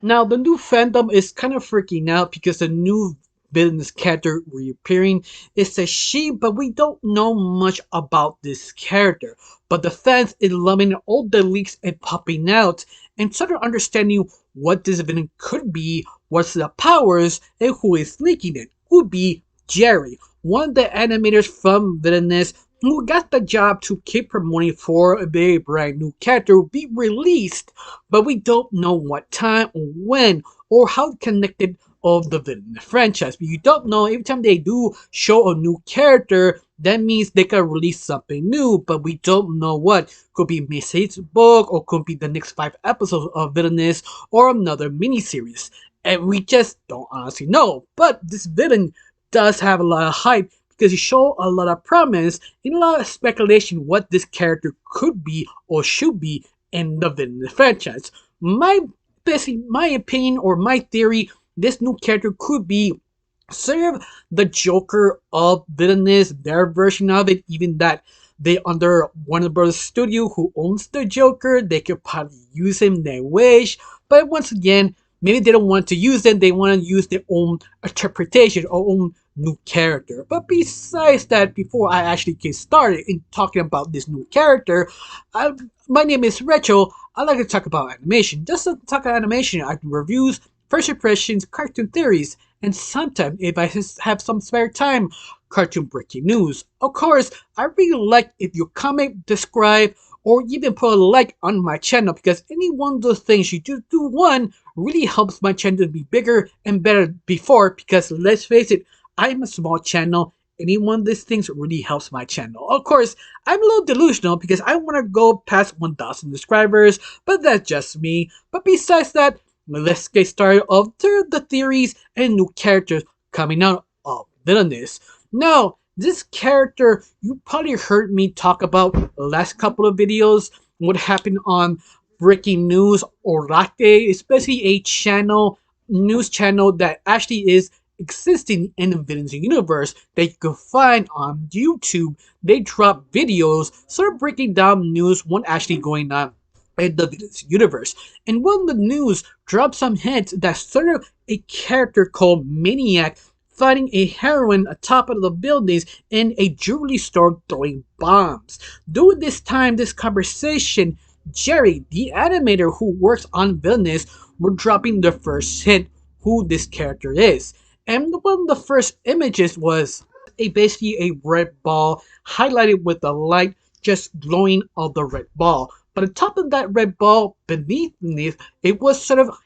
Now, the new fandom is kind of freaking out because the new villainous character reappearing is a she, but we don't know much about this character. But the fans is loving all the leaks and popping out and sort of understanding what this villain could be, what's the powers, and who is leaking it. Would be Jerry, one of the animators from Villainous who got the job to keep promoting for a very brand new character will be released, but we don't know what time or when or how connected of the villain franchise. But you don't know every time they do show a new character, that means they can release something new, but we don't know what. Could be Miss Hate's book, or could be the next 5 episodes of Villainous, or another miniseries. And we just don't honestly know. But this villain does have a lot of hype because he showed a lot of promise and a lot of speculation what this character could be or should be in the villain franchise. Basically, my opinion or my theory, this new character could be sort of the Joker of villainous, their version of it, even that they under Warner Bros. Studio who owns the Joker, they could probably use him their wish. But once again, maybe they don't want to use it, they want to use their own interpretation or own new character. But besides that, before I actually get started in talking about this new character, my name is Rachel. I like to talk about animation. Just to talk about animation, I do reviews, first impressions, cartoon theories, and sometimes, if I have some spare time, cartoon breaking news. Of course, I really like if you comment, describe, or even put a like on my channel because any one of those things you do one really helps my channel to be bigger and better before because let's face it, I'm a small channel. Any one of these things really helps my channel. Of course, I'm a little delusional because I want to go past 1,000 subscribers, but that's just me. But besides that, let's get started of the theories and new characters coming out of Villainous. Now, this character, you probably heard me talk about the last couple of videos, what happened on Breaking News or Late, especially a news channel that actually is existing in the Villains universe that you can find on YouTube. They drop videos sort of breaking down news, what actually going on in the Villains universe. And one of the news dropped some hints that sort of a character called Maniac fighting a heroine atop of the buildings in a jewelry store throwing bombs. During this time, this conversation, Jerry, the animator who works on Villainous, were dropping the first hint who this character is. And one of the first images was basically a red ball highlighted with a light just glowing of the red ball. But on top of that red ball, beneath it was sort of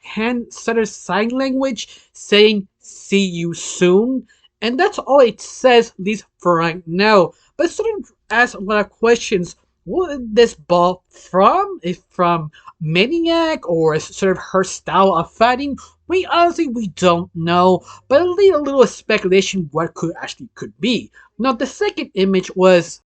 sign language saying "see you soon," and that's all it says, at least for right now. But it sort of asks a lot of questions. What is this ball from? Is from Maniac or is sort of her style of fighting? We don't know, but at least a little speculation what could be. Now the second image was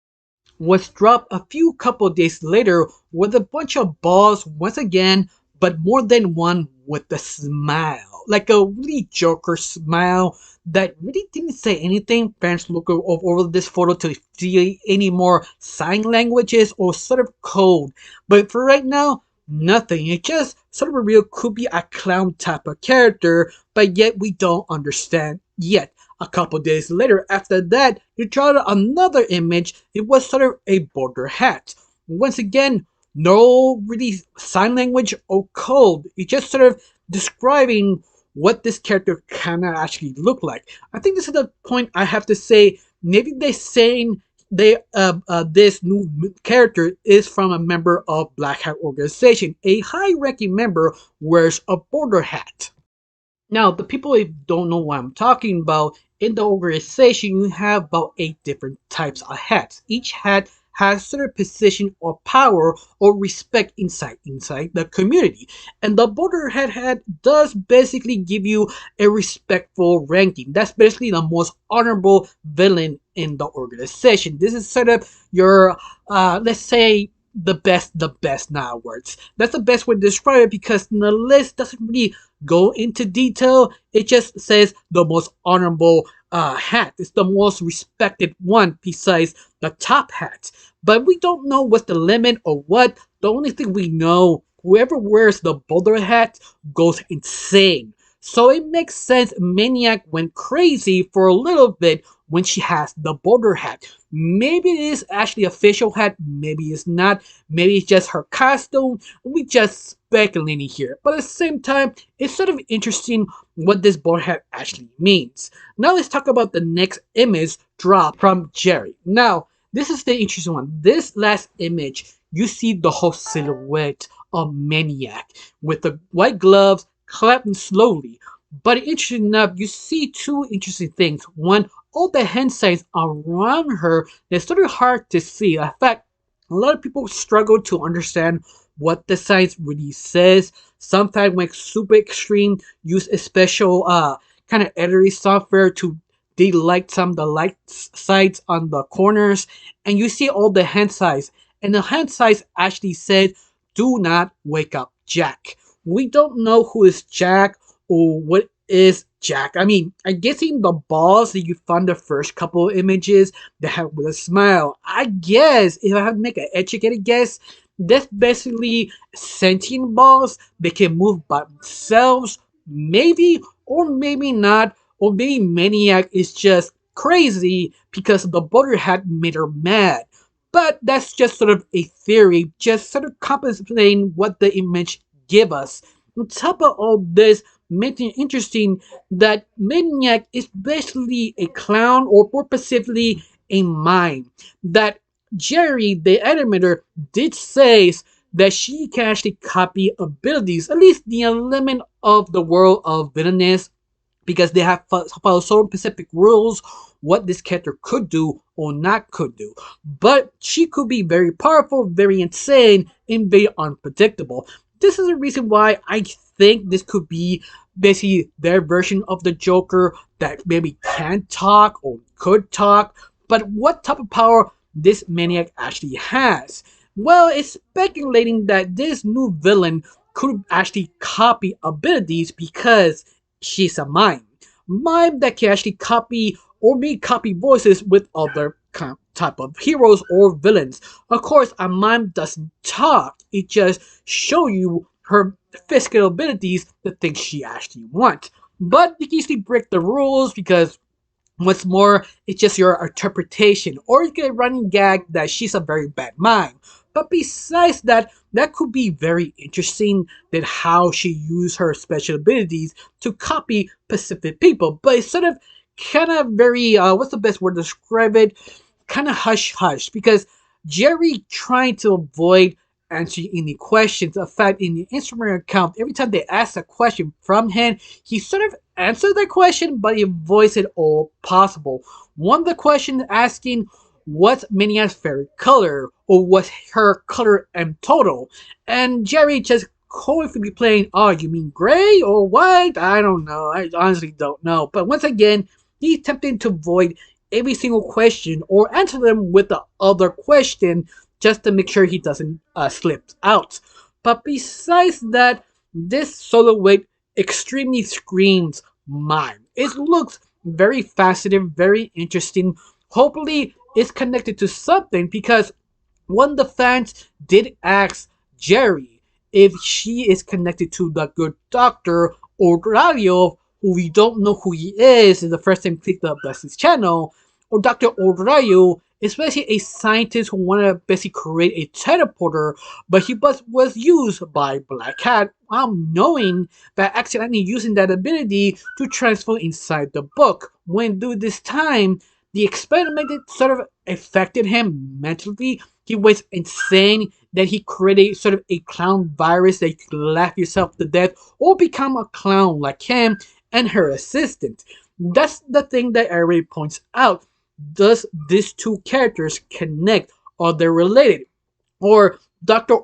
dropped a few couple days later with a bunch of balls once again, but more than one with a smile. Like a really Joker smile that really didn't say anything. Fans look over this photo to see any more sign languages or sort of code. But for right now, nothing. It just sort of revealed could be a clown type of character, but yet we don't understand yet. A couple days later, after that, you draw another image. It was sort of a border hat. Once again, no really sign language or code. It's just sort of describing what this character kind of actually look like. I think this is the point I have to say. Maybe they're saying this new character is from a member of Black Hat organization. A high-ranking member wears a border hat. Now, the people who don't know what I'm talking about, in the organization, you have about 8 different types of hats. Each hat has certain position or power or respect inside the community. And the border hat does basically give you a respectful ranking. That's basically the most honorable villain in the organization. This is sort of your, let's say, the best now words. That's the best way to describe it because the list doesn't really go into detail. It just says the most honorable hat. It's the most respected one besides the top hat. But we don't know what's the limit or what. The only thing we know whoever wears the boulder hat goes insane. So it makes sense Maniac went crazy for a little bit when she has the boulder hat. Maybe it is actually a official hat, maybe it's not, maybe it's just her costume. We just speculating here. But at the same time, it's sort of interesting what this boulder hat actually means. Now let's talk about the next image drop from Jerry. Now, this is the interesting one. This last image, you see the whole silhouette of Maniac with the white gloves clapping slowly. But interesting enough, you see two interesting things. One, all the hand signs around her is sort of hard to see. In fact, a lot of people struggle to understand what the signs really says. Sometimes when it's super extreme, use a special kind of editing software to delight some of the light sides on the corners, and you see all the hand signs. And the hand signs actually said, "Do not wake up, Jack." We don't know who is Jack or what is Jack. I mean, I'm guessing the balls that you found the first couple of images that have with a smile. I guess if I have to make an educated guess, that's basically sentient balls. They can move by themselves, maybe or maybe not, or maybe Maniac is just crazy because the butter hat made her mad. But that's just sort of a theory, just sort of compensating what the image give us. On top of all this, making it interesting that Maniac is basically a clown, or more specifically, a mime. That Jerry, the animator, did say that she can actually copy abilities, at least the element of the world of villainous, because they have followed certain specific rules what this character could do or not could do. But she could be very powerful, very insane, and very unpredictable. This is the reason why I think this could be basically their version of the Joker that maybe can talk or could talk. But what type of power this Maniac actually has? Well, it's speculating that this new villain could actually copy abilities because she's a mime. Mime that can actually copy or maybe copy voices with other type of heroes or villains. Of course, a mime doesn't talk. It just show you her physical abilities, the things she actually wants. But you can easily break the rules because what's more, it's just your interpretation, or you get a running gag that she's a very bad mime. But besides that, that could be very interesting that how she used her special abilities to copy specific people. But it's sort of kind of very, what's the best word to describe it? Kind of hush hush, because Jerry trying to avoid answering any questions. In fact, in the Instagram account, every time they ask a question from him, he sort of answered the question, but he avoids it all possible. One of the questions asking, what's Minia's favorite color, or what's her color in total? And Jerry just coyly playing, oh, you mean gray or white? I don't know. I honestly don't know. But once again, he's attempting to avoid every single question or answer them with the other question just to make sure he doesn't slip out. But besides that, this silhouette extremely screams mime. It looks very fascinating, very interesting. Hopefully, it's connected to something because one of the fans did ask Jerry if she is connected to the good doctor or radio, who we don't know who he is. Is the first time clicked up his channel, or Dr. Odrayo, especially a scientist who wanted to basically create a teleporter, but he was used by Black Cat while knowing that accidentally using that ability to transfer inside the book. When during this time, the experiment sort of affected him mentally. He was insane that he created sort of a clown virus that you could laugh yourself to death or become a clown like him and her assistant. That's the thing that everybody points out. Does these two characters connect? Are they related? Or Dr.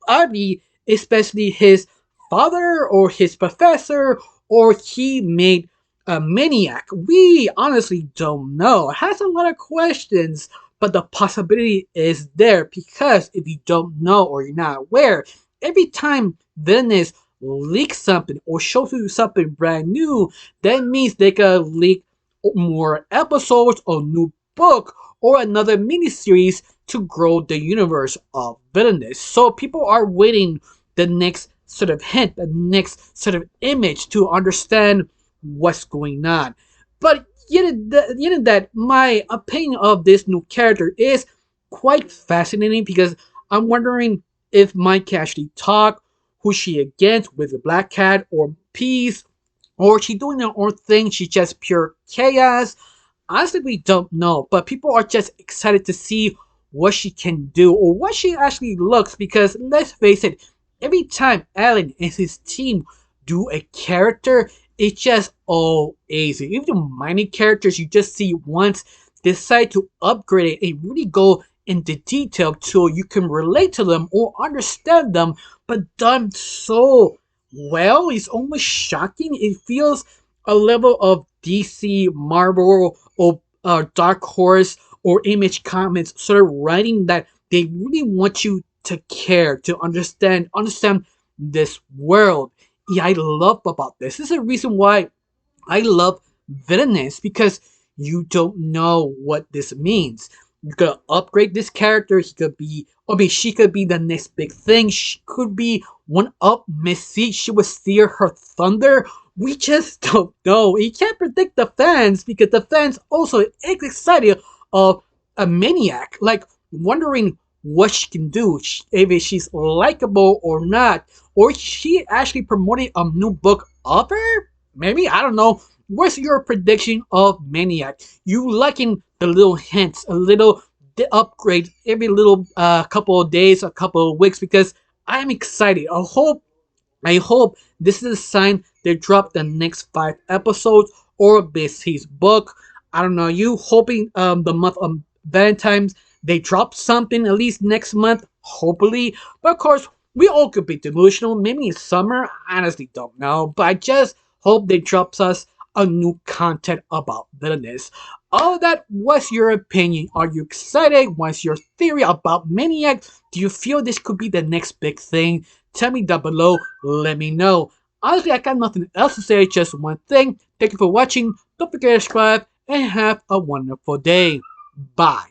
Oadi, especially his father or his professor, or he made a maniac? We honestly don't know. It has a lot of questions, but the possibility is there because if you don't know or you're not aware, every time Venice leaks something or shows you something brand new, that means they can leak more episodes or new book or another miniseries to grow the universe of villainous. So people are waiting the next sort of hint, the next sort of image to understand what's going on. But yet that my opinion of this new character is quite fascinating because I'm wondering if Mike can actually talk, who's she against, with the Black Cat or Peace, or she doing her own thing, she's just pure chaos. Honestly, we don't know, but people are just excited to see what she can do or what she actually looks because let's face it, every time Alan and his team do a character, it's just all easy. Even the minor characters you just see once decide to upgrade it and really go into detail so you can relate to them or understand them, but done so well, it's almost shocking. It feels a level of DC, Marvel, or Dark Horse or Image Comics sort of writing that they really want you to care, to understand this world. Yeah, I love about this. This is a reason why I love villainous because you don't know what this means. You could upgrade this character. He could be, I mean, she could be the next big thing. She could be one up Missy. She would steer her thunder. We just don't know. You can't predict the fans because the fans also is excited of a maniac, like wondering what she can do, if she's likable or not, or she actually promoting a new book of her. Maybe I don't know. What's your prediction of Maniac? You liking the little hints, a little upgrade every little couple of days, a couple of weeks because I'm excited. I hope this is a sign they drop the next 5 episodes or this his book. I don't know. You hoping the month of Valentine's they drop something at least next month, hopefully. But of course, we all could be delusional. Maybe it's summer. I honestly don't know. But I just hope they drops us a new content about villainous. All that was your opinion. Are you excited? What's your theory about Maniac? Do you feel this could be the next big thing? Tell me down below. Let me know. Honestly, I got nothing else to say. Just one thing. Thank you for watching. Don't forget to subscribe and have a wonderful day. Bye.